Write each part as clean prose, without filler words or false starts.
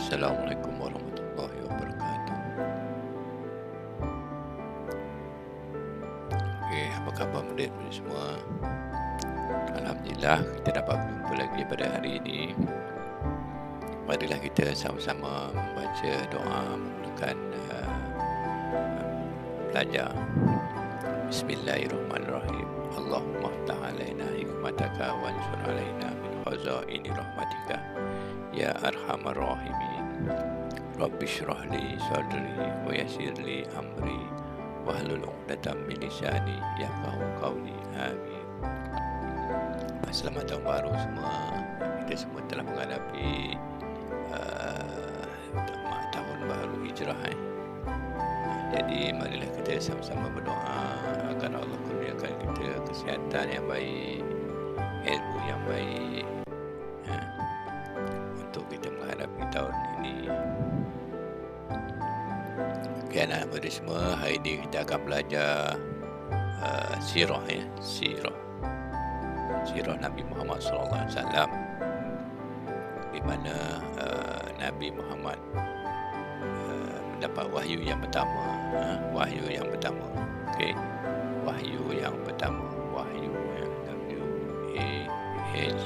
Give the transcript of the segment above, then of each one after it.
Assalamualaikum warahmatullahi wabarakatuh. Okey, apa khabar murid semua? Alhamdulillah kita dapat berjumpa lagi pada hari ini. Marilah kita sama-sama membaca doa memulakan belajar. Bismillahirrahmanirrahim. Allahumma aftah alaina hikmataka wansur alaina min khazaini rahmatika ya arhamar rahimin. Rabbi shrah li sadri wa yassir li amri wahlul 'uqdatam min lisani yafqahu qawli. Amin. Selamat tahun baru semua. Kita semua telah menghadapi tahun baru hijrah. Jadi marilah kita sama-sama berdoa agar Allah kurniakan kita kesihatan yang baik, ilmu yang baik, untuk kita menghadapi tahun ini. Okey, anak murid semua, hari ini kita akan belajar sirah sirah Nabi Muhammad SAW, di mana Nabi Muhammad mendapat wahyu yang pertama. Wahyu yang pertama. Okey, wahyu yang pertama. Wahyu W-A-H,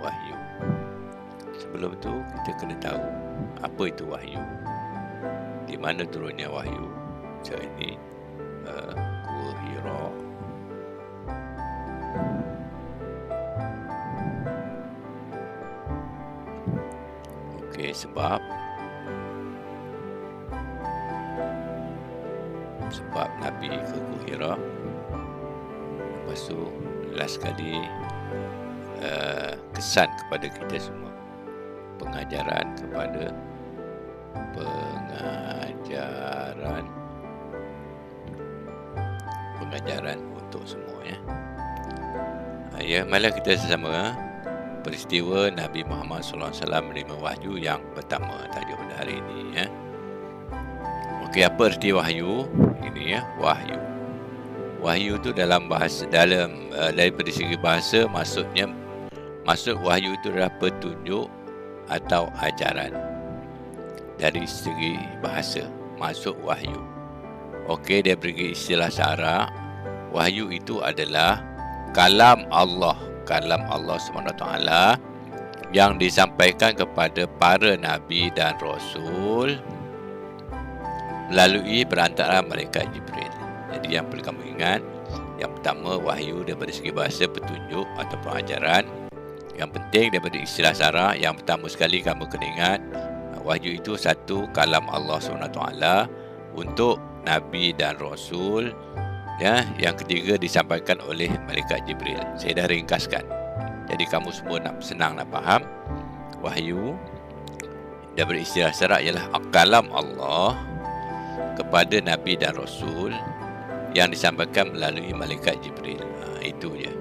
wahyu. Sebelum tu kita kena tahu apa itu wahyu, di mana turunnya wahyu. Macam ini Gua Hira. Okey, sebab Nabi ke Gua Hira. Lepas tu last sekali kesan kepada kita semua, pengajaran untuk semua, ya. Marilah kita sesama peristiwa Nabi Muhammad SAW menerima wahyu yang pertama, tajuk pada hari ini, ya. Okey, apa erti wahyu ini, ya? Wahyu itu daripada segi bahasa, maksud wahyu itu adalah petunjuk atau ajaran. Dari segi bahasa, maksud wahyu. Okey, dia beri istilah syarak. Wahyu itu adalah kalam Allah SWT yang disampaikan kepada para nabi dan rasul melalui perantara malaikat Jibril. Jadi yang perlu kamu ingat, yang pertama, wahyu daripada segi bahasa, petunjuk atau pengajaran. Yang penting daripada istilah syarak, yang pertama sekali kamu kena ingat, wahyu itu satu, kalam Allah SWT untuk nabi dan rasul, ya. Yang ketiga, disampaikan oleh malaikat Jibril. Saya dah ringkaskan. Jadi kamu semua senang nak faham. Wahyu daripada istilah syarak ialah kalam Allah kepada nabi dan rasul yang disampaikan melalui malaikat Jibril. Itu je.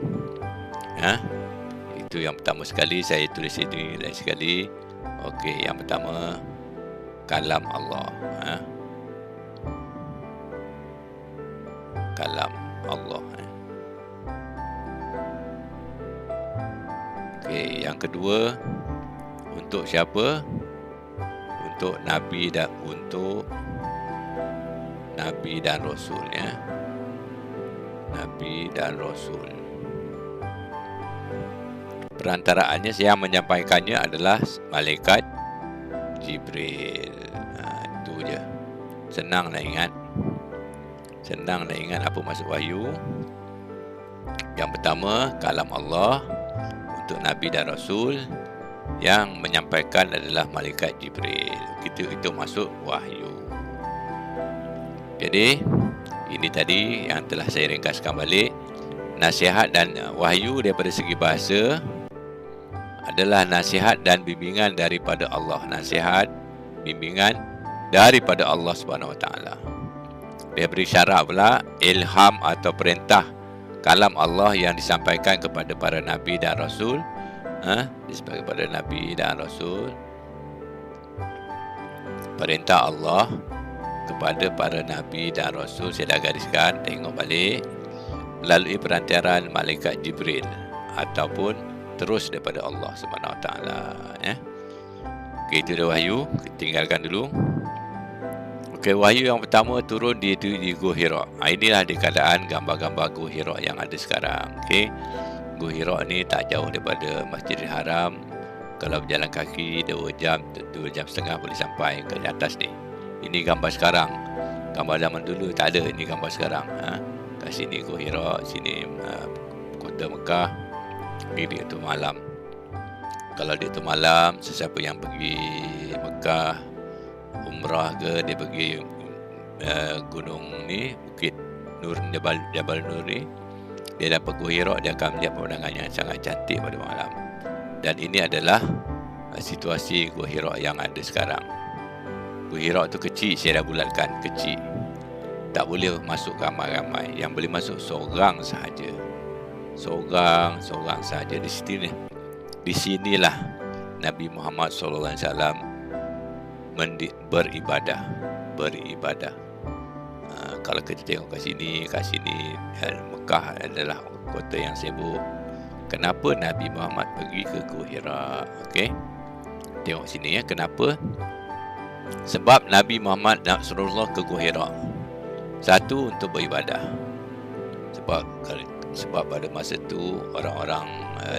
Itu yang pertama sekali saya tulis ini. Lain sekali. Okey, yang pertama, kalam Allah. Kalam Allah. Okey, yang kedua, untuk siapa? Untuk nabi dan rasul, ya. Nabi dan rasul. Perantaraannya, yang menyampaikannya adalah malaikat Jibril. Itu je. Senang nak ingat apa maksud wahyu. Yang pertama, kalam Allah untuk nabi dan rasul, yang menyampaikan adalah malaikat Jibril. Itu maksud wahyu. Jadi ini tadi yang telah saya ringkaskan balik. Nasihat dan wahyu daripada segi bahasa adalah nasihat dan bimbingan daripada Allah. Nasihat, bimbingan daripada Allah SWT. Dia beri syarat pula, ilham atau perintah kalam Allah yang disampaikan kepada para nabi dan rasul. Disampaikan kepada nabi dan rasul. Perintah Allah kepada para nabi dan rasul, saya dah gariskan, tengok balik, melalui perantaraan malaikat Jibril ataupun terus daripada Allah SWT, ya. Okey, itu dah wahyu, tinggalkan dulu. Okey, wahyu yang pertama turun di Gua Hira. Inilah di keadaan gambar-gambar Gua Hira yang ada sekarang. Okey. Gua Hira ni tak jauh daripada Masjidil Haram. Kalau berjalan kaki 2 jam, 2 jam setengah boleh sampai ke atas ni. Ini gambar sekarang. Gambar zaman dulu tak ada, ini gambar sekarang. Kat sini Gua Hira, sini kota Mekah. Ini dia tu malam. Kalau dia tu malam, sesiapa yang pergi Mekah umrah ke, dia pergi gunung ni, Bukit Nur, Jabal Nur ni, dia dapat Gua Hira, dia akan melihat pemandangan yang sangat cantik pada malam. Dan ini adalah situasi Gua Hira yang ada sekarang. Gua Hira tu kecil, saya dah bulatkan, kecil. Tak boleh masuk ramai-ramai. Yang boleh masuk seorang sahaja. Seorang sahaja di sini. Di sinilah Nabi Muhammad SAW beribadah. Kalau kita tengok kat sini, Mekah adalah kota yang sibuk. Kenapa Nabi Muhammad pergi ke Gua Hira? Okey. Tengok sini ya, kenapa? Sebab Nabi Muhammad nak Rasulullah ke Gua Hira. Satu, untuk beribadah. Sebab pada masa tu orang-orang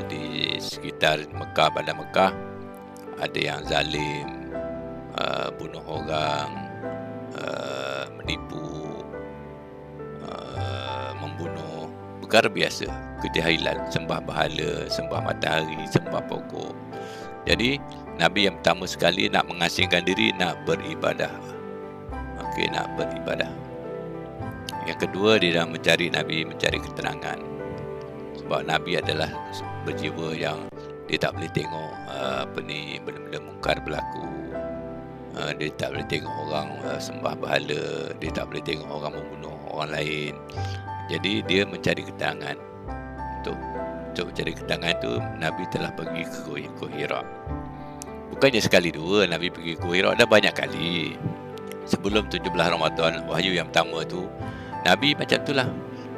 di sekitar Mekah, bandar Mekah, ada yang zalim, bunuh orang, menipu, membunuh, perkara biasa, kejahilan, sembah bahala, sembah matahari, sembah pokok. Jadi Nabi yang pertama sekali nak mengasingkan diri, nak beribadah. Okey, nak beribadah. Yang kedua, dia nak Nabi mencari ketenangan. Sebab Nabi adalah berjiwa yang dia tak boleh tengok benda-benda mungkar berlaku. Dia tak boleh tengok orang sembah bahala, dia tak boleh tengok orang membunuh orang lain. Jadi dia mencari ketenangan. Untuk mencari ketenangan itu, Nabi telah pergi ke Gua Hira. Bukannya sekali dua Nabi pergi ke Gua Hira, dah banyak kali. Sebelum 17 Ramadan, wahyu yang pertama tu, Nabi macam itulah.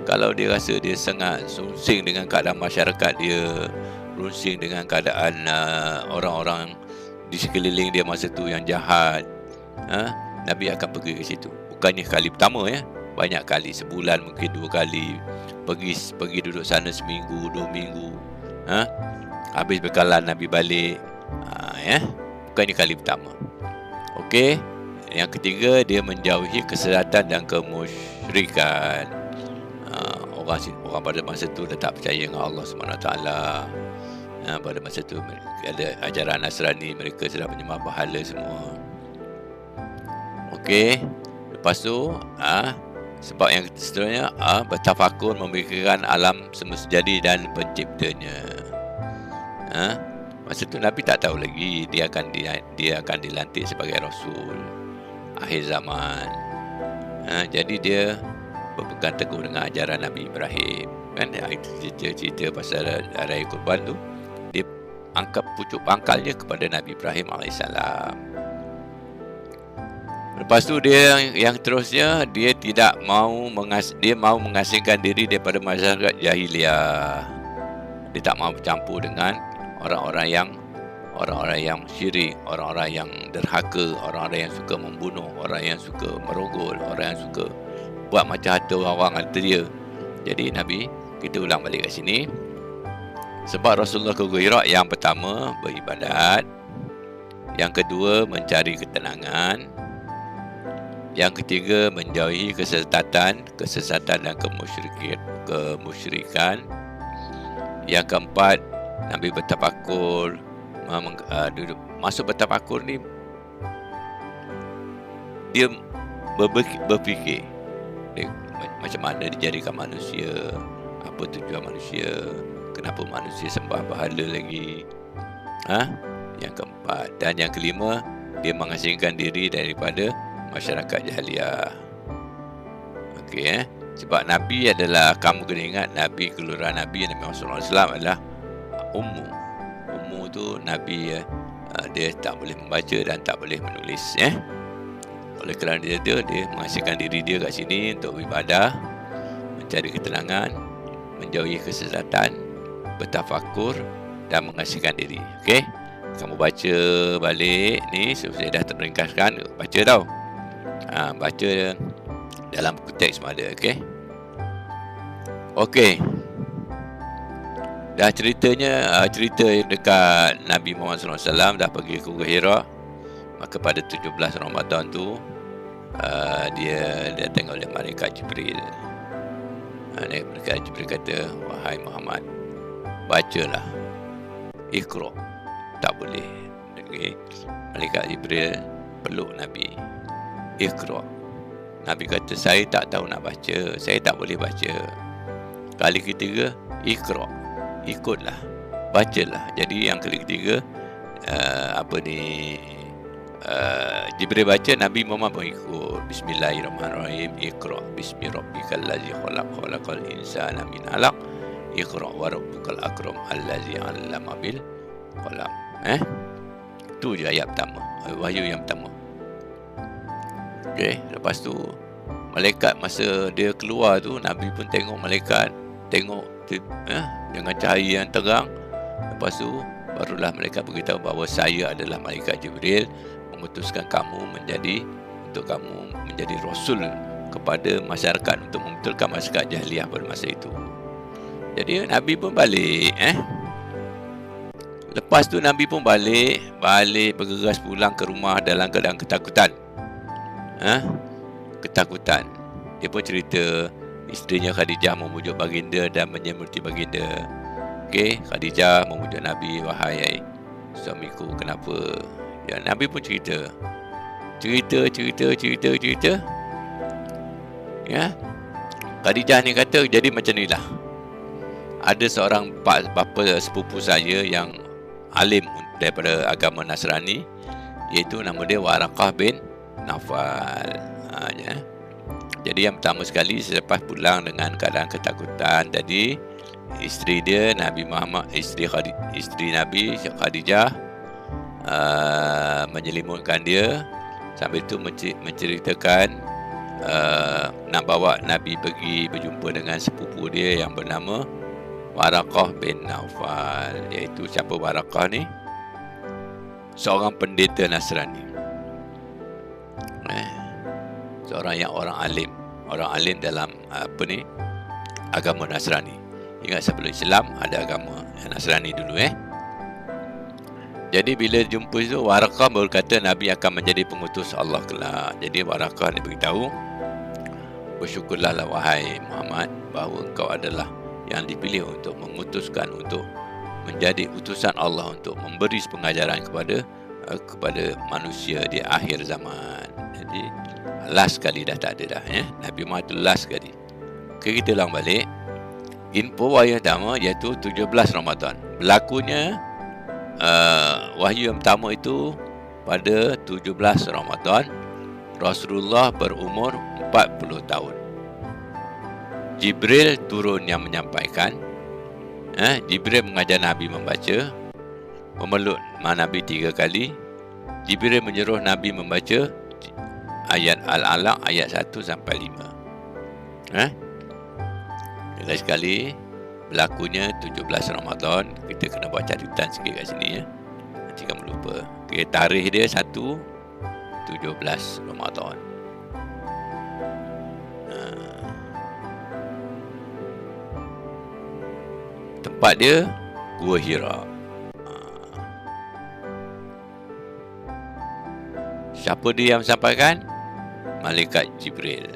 Kalau dia rasa dia sangat rusing dengan keadaan masyarakat dia, rusing dengan keadaan orang-orang di sekeliling dia masa tu yang jahat, Nabi akan pergi ke situ. Bukannya kali pertama ya, banyak kali, sebulan mungkin 2 kali pergi duduk sana seminggu, 2 minggu, habis bekalan Nabi balik, ya, bukannya kali pertama. Okey. Yang ketiga, dia menjauhi kesesatan dan kemusyrikan. Orang pada masa tu dah tak percaya dengan Allah SWT. Pada masa tu ada ajaran Nasrani, mereka sedang menyembah bahala semua. Okey. Lepas tu, sebab yang seterusnya, bertafakur memikirkan alam semesta jadi dan penciptanya. Masa tu Nabi tak tahu lagi dia akan dilantik sebagai Rasul akhir zaman. Jadi dia berpegang teguh dengan ajaran Nabi Ibrahim. Kan cerita pasal Raya Kurban tu, dia angkat pucuk pangkalnya kepada Nabi Ibrahim AS. Lepas tu dia yang terusnya, dia mau mengasingkan diri daripada masyarakat jahiliah. Dia tak mahu bercampur dengan orang-orang yang syirik, orang-orang yang derhaka, orang-orang yang suka membunuh, orang yang suka merogol, orang yang suka buat macam hati orang kata dia. Jadi Nabi, kita ulang balik kat sini. Sebab Rasulullah ke Gua Hira, yang pertama beribadat, yang kedua mencari ketenangan, yang ketiga menjauhi kesesatan dan kemusyrikan, yang keempat Nabi bertafakur. Masuk bertafakur ni, dia berfikir macam mana dijadikan manusia, apa tujuan manusia, kenapa manusia sembah bahala lagi. Yang keempat. Dan yang kelima, dia mengasingkan diri daripada masyarakat jahiliah. Okey, sebab Nabi adalah, kamu kena ingat, Nabi keluaran Nabi Muhammad SAW adalah ummu tu Nabi, dia tak boleh membaca dan tak boleh menulis, oleh kerana dia mengasingkan diri dia kat sini untuk beribadah, mencari ketenangan, menjauhi kesesatan, bertafakur dan mengasingkan diri. Okey, Kamu baca balik ni, saya dah terringkaskan, baca tau. Baca dalam buku teks semua ada, okey. Okey. Dah ceritanya, cerita dekat Nabi Muhammad SAW dah pergi ke Gua Hira. Maka pada 17 Ramadan tu, dia datang oleh malaikat Jibril. Malaikat Jibril kata, wahai Muhammad, bacalah. Iqra. Tak boleh. Okay. Malaikat Jibril peluk Nabi. Iqra. Nabi kata, saya tak tahu nak baca. Saya tak boleh baca. Kali ketiga, Iqra. Ikutlah. Bacalah. Jadi yang kali ketiga, Jibril baca, Nabi Muhammad pun ikut. Bismillahirrahmanirrahim. Iqra. Bismi rabbikal ladzi khalaq. Khalaqal insana min 'alaq. Iqra wa rabbukal akram allazi 'allama bil qalam. Tu je ayat pertama. Wahyu yang pertama. Okey, lepas tu malaikat masa dia keluar tu, Nabi pun tengok malaikat, tengok dengan cahaya yang terang. Lepas tu barulah malaikat beritahu bahawa saya adalah malaikat Jibril, mengutuskan kamu menjadi rasul kepada masyarakat untuk membetulkan masyarakat jahiliah pada masa itu. Jadi Nabi pun balik. Lepas tu Nabi pun balik bergegas pulang ke rumah dalam keadaan ketakutan. Ketakutan. Dia pun cerita isterinya Khadijah memujuk baginda dan menyemuti baginda. Okey, Khadijah memujuk Nabi, wahai suamiku, kenapa? Dan Nabi pun cerita. Ya. Khadijah ni kata, jadi macam ni lah. Ada seorang bapa sepupu saya yang alim daripada agama Nasrani, iaitu nama dia Waraqah bin Nawfal. Jadi yang pertama sekali selepas pulang dengan keadaan ketakutan tadi, isteri dia Nabi Muhammad, isteri Nabi Khadijah menyelimutkan dia, sambil itu menceritakan nak bawa Nabi pergi berjumpa dengan sepupu dia yang bernama Waraqah bin Nawfal. Iaitu siapa Waraqah ni? Seorang pendeta Nasrani. Orang alim dalam agama Nasrani. Ingat sebelum Islam ada agama Nasrani dulu. Jadi bila jumpa itu, Waraqah berkata Nabi akan menjadi pengutus Allah kelak. Jadi Waraqah ni beritahu, bersyukurlah wahai Muhammad bahawa engkau adalah yang dipilih untuk mengutuskan, untuk menjadi utusan Allah untuk memberi pengajaran kepada manusia di akhir zaman. Jadi last sekali dah tak ada dah. Nabi Muhammad tu last sekali. Okay, kita ulang balik. Info wahyu pertama iaitu 17 Ramadan. Berlakunya wahyu yang pertama itu pada 17 Ramadan. Rasulullah berumur 40 tahun. Jibril turun yang menyampaikan. Jibril mengajar Nabi membaca, memeluk Nabi 3 kali. Jibril menyuruh Nabi membaca ayat Al-Alaq ayat 1 sampai 5. Jelas sekali berlakunya 17 Ramadan. Kita kena buat catatan sikit kat sini. Nanti kamu lupa. Okay, tarikh dia 17 Ramadan. Tempat dia Gua Hira. Siapa dia yang sampaikan? Malaikat Jibril.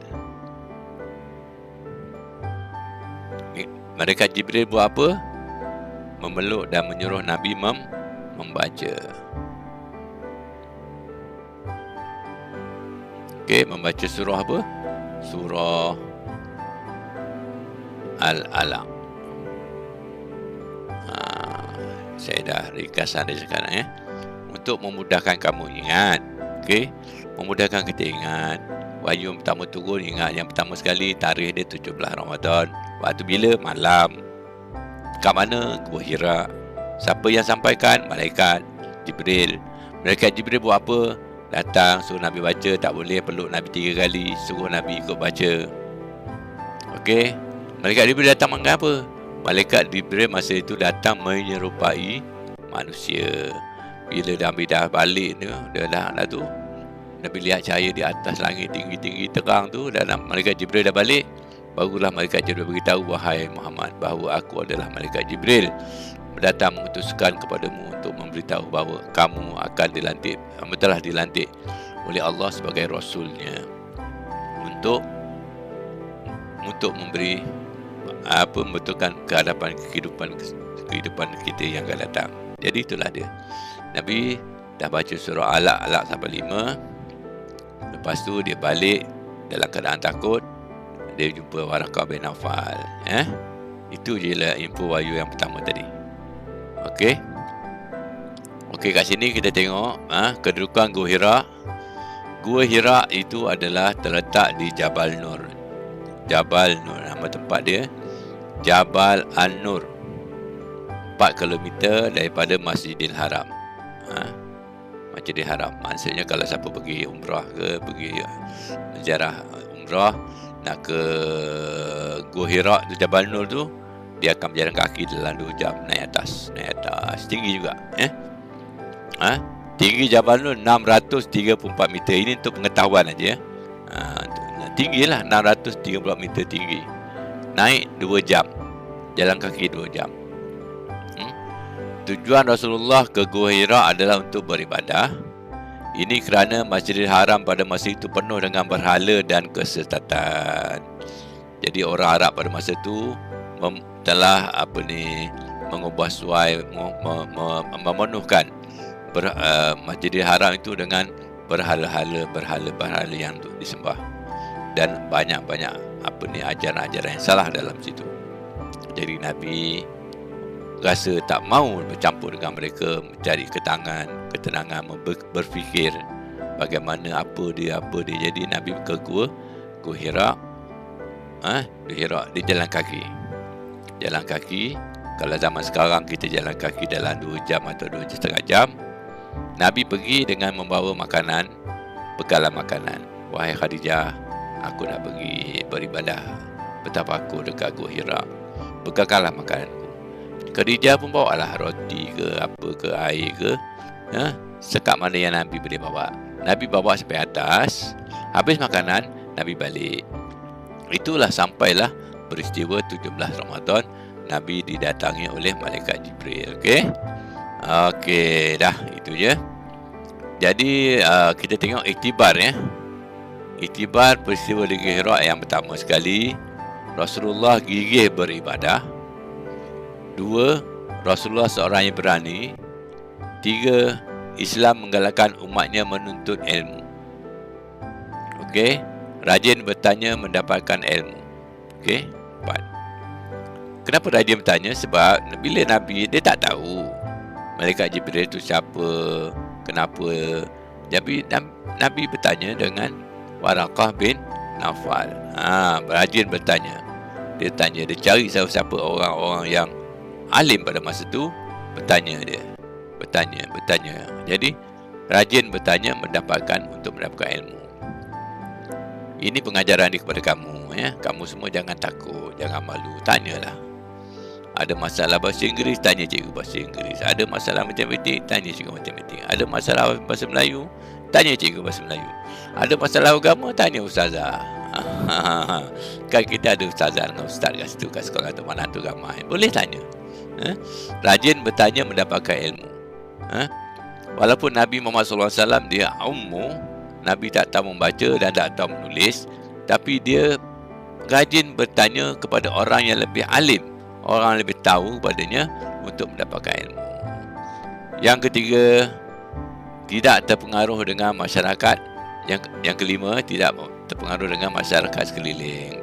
Malaikat Jibril buat apa? Memeluk dan menyuruh Nabi membaca. Okey, membaca surah apa? Surah Al-Alaq. Saya dah ringkasan dia sekarang untuk memudahkan kamu ingat. Okey, memudahkan kita ingat. Wahyu yang pertama turun, ingat yang pertama sekali tarikh dia 17 Ramadan. Waktu bila? Malam. Kat mana? Gua Hira. Siapa yang sampaikan? Malaikat Jibril. Malaikat Jibril buat apa? Datang suruh Nabi baca, tak boleh, peluk Nabi 3 kali, suruh Nabi ikut baca. Okey. Malaikat Jibril datang mengenai apa? Malaikat Jibril masa itu datang menyerupai manusia. Bila Nabi dah balik tu, dia dah tu, Nabi lihat cahaya di atas langit tinggi-tinggi terang tu, dan malaikat Jibril dah balik. Barulah malaikat Jibril beritahu, wahai Muhammad, bahawa aku adalah malaikat Jibril, datang mengutuskan kepadamu untuk memberitahu bahawa kamu akan dilantik, telah dilantik oleh Allah sebagai Rasulnya untuk memberi membetulkan kehadapan kehidupan kita yang akan datang. Jadi itulah dia. Nabi dah baca surah Alaq sampai 5. Lepas tu dia balik dalam keadaan takut. Dia jumpa Waraqah bin Nawfal. Itu je lah info wahyu yang pertama tadi. Okey, kat sini kita tengok kedudukan Gua Hira. Gua Hira itu adalah terletak di Jabal Nur. Jabal Nur, nama tempat dia Jabal An-Nur, 4 km daripada Masjidil Haram. Masjidil Haram, maksudnya kalau siapa pergi umrah ke, pergi ziarah umrah, nak ke Gua Hira tu, Jabal Nur tu, dia akan berjalan kaki dalam 2 jam naik atas. Tinggi juga. Tinggi Jabal Nur 634 meter. Ini untuk pengetahuan aja. Tinggi lah, 634 meter tinggi. Naik 2 jam. Jalan kaki 2 jam. Tujuan Rasulullah ke Gua Hira adalah untuk beribadah. Ini kerana Masjidil Haram pada masa itu penuh dengan berhala dan kesesatan. Jadi orang Arab pada masa itu telah mengubah suai, memenuhkan Masjidil Haram itu dengan berhala yang untuk disembah, dan banyak ajaran-ajaran yang salah dalam situ. Jadi Nabi rasa tak mau bercampur dengan mereka, mencari ketenangan, berfikir bagaimana apa dia. Jadi Nabi ke Gua Hira. Dia jalan kaki. Kalau zaman sekarang kita jalan kaki dalam 2 jam atau 2,5 jam. Nabi pergi dengan membawa makanan, bekalan makanan. Wahai Khadijah, aku nak pergi beribadah bertafakur dekat Gua Hira. Bekalkanlah makananku. Khadijah pun bawalah roti ke apa ke, air ke, sekat mana yang Nabi boleh bawa. Nabi bawa sampai atas. Habis makanan, Nabi balik. Itulah sampailah peristiwa 17 Ramadan, Nabi didatangi oleh malaikat Jibril. Okey, dah itu je. Jadi kita tengok iktibar Iktibar peristiwa di Gua Hira yang pertama sekali, Rasulullah gigih beribadah. 2. Rasulullah seorang yang berani. 3. Islam menggalakkan umatnya menuntut ilmu. Rajin bertanya mendapatkan ilmu. 4. Kenapa rajin bertanya? Sebab bila Nabi, dia tak tahu malaikat Jibril itu siapa, kenapa. Jadi Nabi bertanya dengan Waraqah bin Nawfal. Rajin bertanya. Dia cari siapa orang-orang yang alim pada masa tu, bertanya. Jadi rajin bertanya untuk mendapatkan ilmu. Ini pengajaran dia kepada kamu. Kamu semua jangan takut, jangan malu, tanyalah. Ada masalah bahasa Inggeris, tanya cikgu bahasa Inggeris. Ada masalah matematik, tanya cikgu matematik. Ada masalah bahasa Melayu, tanya cikgu bahasa Melayu. Ada masalah agama, tanya ustazah. Kan kita ada ustazah dengan ustaz kat situ, kat sekolah tu mana tu ramai. Boleh tanya. Rajin bertanya mendapatkan ilmu. Walaupun Nabi Muhammad SAW dia ummu, Nabi tak tahu membaca dan tak tahu menulis, tapi dia rajin bertanya kepada orang yang lebih alim, orang yang lebih tahu padanya untuk mendapatkan ilmu. Yang ketiga, tidak terpengaruh dengan masyarakat. Yang kelima, tidak terpengaruh dengan masyarakat sekeliling.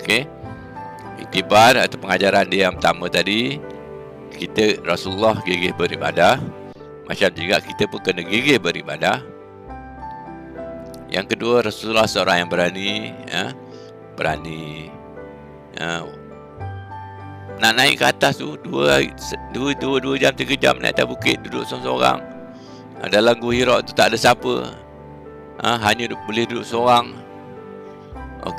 Iktibar atau pengajaran dia yang pertama tadi, Rasulullah gigih beribadah. Macam juga kita pun kena gigih beribadah. Yang kedua, Rasulullah seorang yang berani. Nak naik ke atas tu 2 jam 3 jam naik atas bukit, duduk seorang-seorang. Dalam Gua Hira tu tak ada siapa. Hanya boleh duduk seorang.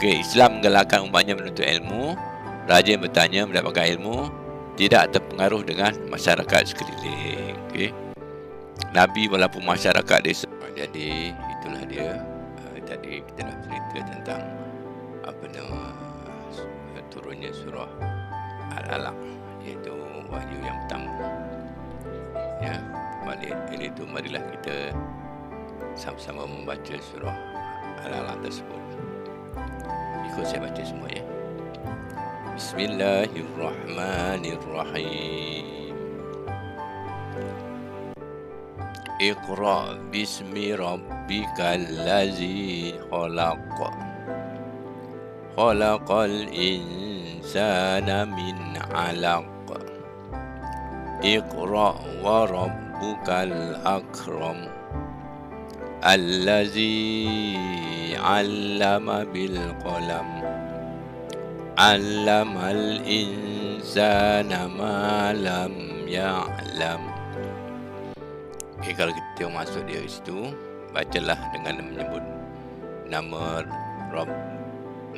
Islam menggalakkan umatnya menuntut ilmu, rajin bertanya mendapatkan ilmu, tidak terpengaruh dengan masyarakat sekeliling. Nabi walaupun masyarakat desa. Jadi itulah dia. Tadi kita dah cerita tentang apa nama turunnya surah Al-Alaq, iaitu wahyu yang pertama. Ya, balik itu marilah kita sama-sama membaca surah Al-Alaq tersebut. Ikut saya baca semua ya. Bismillahirrahmanirrahim. Iqra bismi rabbikal ladzi khalaq. Khalaqal insana min 'alaq. Iqra wa rabbukal akram. Allazi 'allama bil qalam. 'Allamal insana ma lam ya'lam. Kalau kita masuk dia ke situ, bacalah dengan menyebut nama Rabb,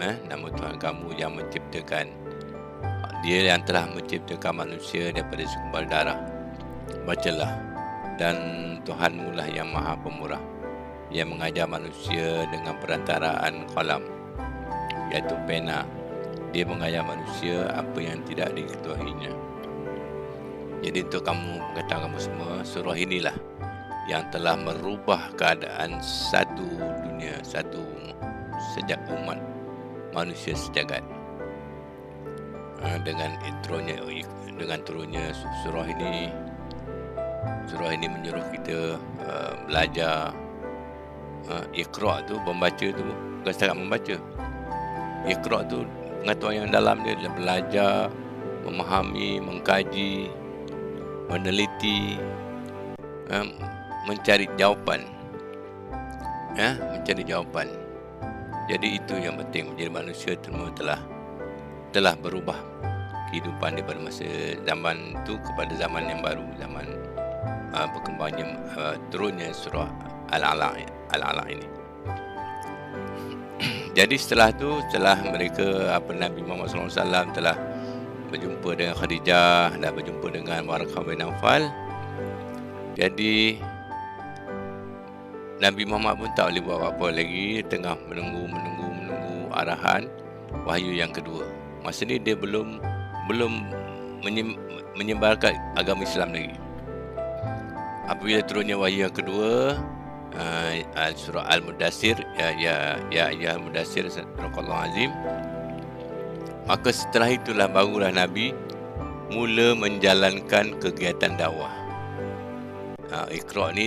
nama Tuhan kamu yang menciptakan. Dia yang telah menciptakan manusia daripada segumpal darah. Bacalah. Dan Tuhanmu lah yang maha pemurah, yang mengajar manusia dengan perantaraan qalam, iaitu pena. Dia mengajar manusia apa yang tidak diketahuinya. Jadi untuk kamu, pengetahuan kamu semua, surah inilah yang telah merubah keadaan satu dunia, satu sejak umat manusia sejagat. Dengan turunnya surah ini menyuruh kita belajar. Iqra tu, membaca tu bukan setakat membaca. Iqra tu pengetahuan yang dalam dia adalah belajar, memahami, mengkaji, meneliti, mencari jawapan. Mencari jawapan. Jadi itu yang penting. Menjadi manusia telah berubah kehidupan daripada masa zaman itu kepada zaman yang baru, zaman berkembangnya turunnya surah Al-Alaq ini. Jadi setelah mereka Nabi Muhammad SAW telah berjumpa dengan Khadijah dan berjumpa dengan Waraqah bin Nawfal. Jadi Nabi Muhammad pun tak boleh buat apa-apa lagi, tengah menunggu arahan wahyu yang kedua. Masa ni dia belum menyebarkan agama Islam lagi. Apabila turunnya wahyu yang kedua, surah Al-Mudaththir, ya Al-Mudaththir, sadaqallahu azim. Maka setelah itulah barulah Nabi mula menjalankan kegiatan dakwah. Iqra ni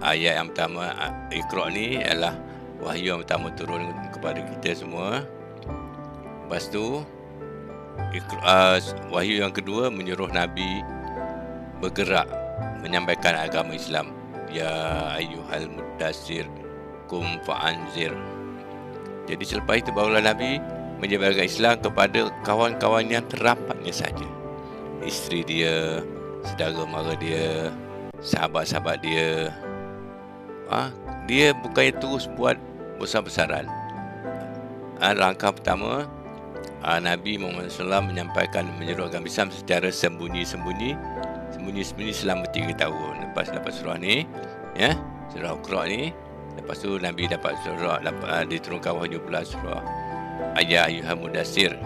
ayat yang pertama. Iqra ni adalah wahyu yang pertama turun kepada kita semua. Lepas tu wahyu yang kedua menyuruh Nabi bergerak menyampaikan agama Islam. Ya ayyuhal mudaththir kum fa'anzir. Jadi selepas itu barulah Nabi menyebarkan Islam kepada kawan-kawan yang terapatnya saja. Isteri dia, saudara mara dia, sahabat-sahabat dia. Dia bukannya terus buat besar-besaran. Langkah pertama, Nabi Muhammad SAW menyampaikan menyuruh agama Islam secara sembunyi-sembunyi selama 3 tahun. Lepas surah ni, surah Iqra ni, lepas tu Nabi dapat diturunkan wahyu pula surah Ya ayyuhal mudaththir.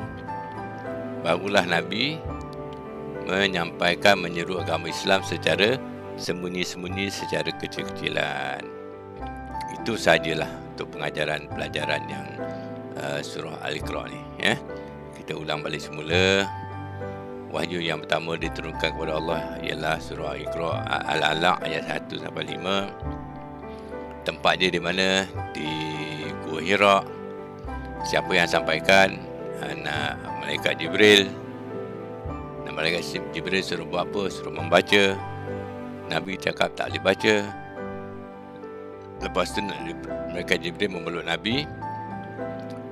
Barulah Nabi menyampaikan menyeru agama Islam secara sembunyi-sembunyi, secara kecil-kecilan. Itu sajalah untuk pelajaran yang surah Al-Iqra ni. Kita ulang balik semula. Wahyu yang pertama diturunkan kepada Allah ialah surah Iqra Al-Alaq ayat 1 sampai 5. Tempat dia di mana? Di Gua Hira. Siapa yang sampaikan? Malaikat Jibril. Malaikat Jibril suruh buat apa? Suruh membaca. Nabi cakap tak boleh baca. Lepas tu malaikat Jibril memeluk Nabi,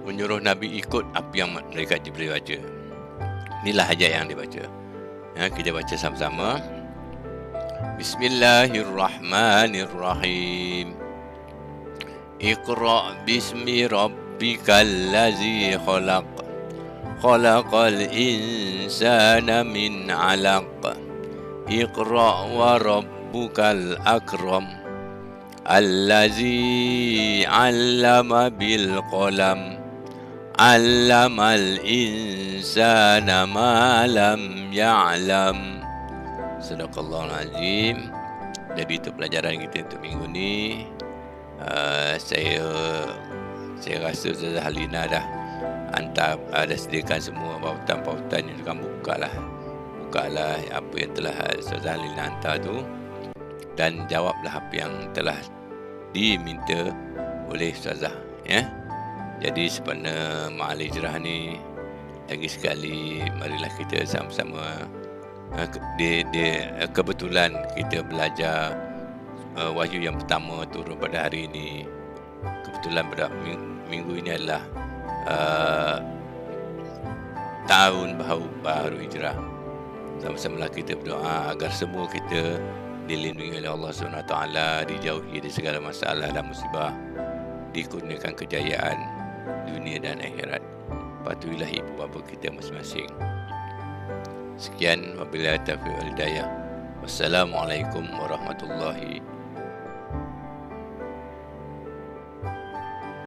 menyuruh Nabi ikut apa yang malaikat Jibril baca. Inilah ayat yang dibaca. Kita baca sama-sama. Bismillahirrahmanirrahim. Iqra bismi rabbikal ladzi khalaq. Khalaqal insana min 'alaq. Iqra wa rabbukal akram allazi 'allama bil qalam 'allamal insana ma lam ya'lam. Sadaqallahul azim. Jadi itu pelajaran kita untuk minggu ni. Saya rasa Ustazah Halina dah dah sediakan semua pautan-pautan yang akan bukalah apa yang telah Ustazah Halina hantar tu, dan jawablah apa yang telah diminta oleh Ustazah, ya. Jadi sempena Ma'al Hijrah ni, lagi sekali marilah kita sama-sama, kebetulan kita belajar wahyu yang pertama turun pada hari ini. Kebetulan pada minggu ini adalah tahun baru hijrah. Sama-sama kita berdoa agar semua kita dilindungi oleh Allah SWT, dijauhi dari segala masalah dan musibah, dikurniakan kejayaan dunia dan akhirat. Patuhilah ibu bapa kita masing-masing. Sekian, wabillahi taufiq wal hidayah. Wassalamualaikum warahmatullahi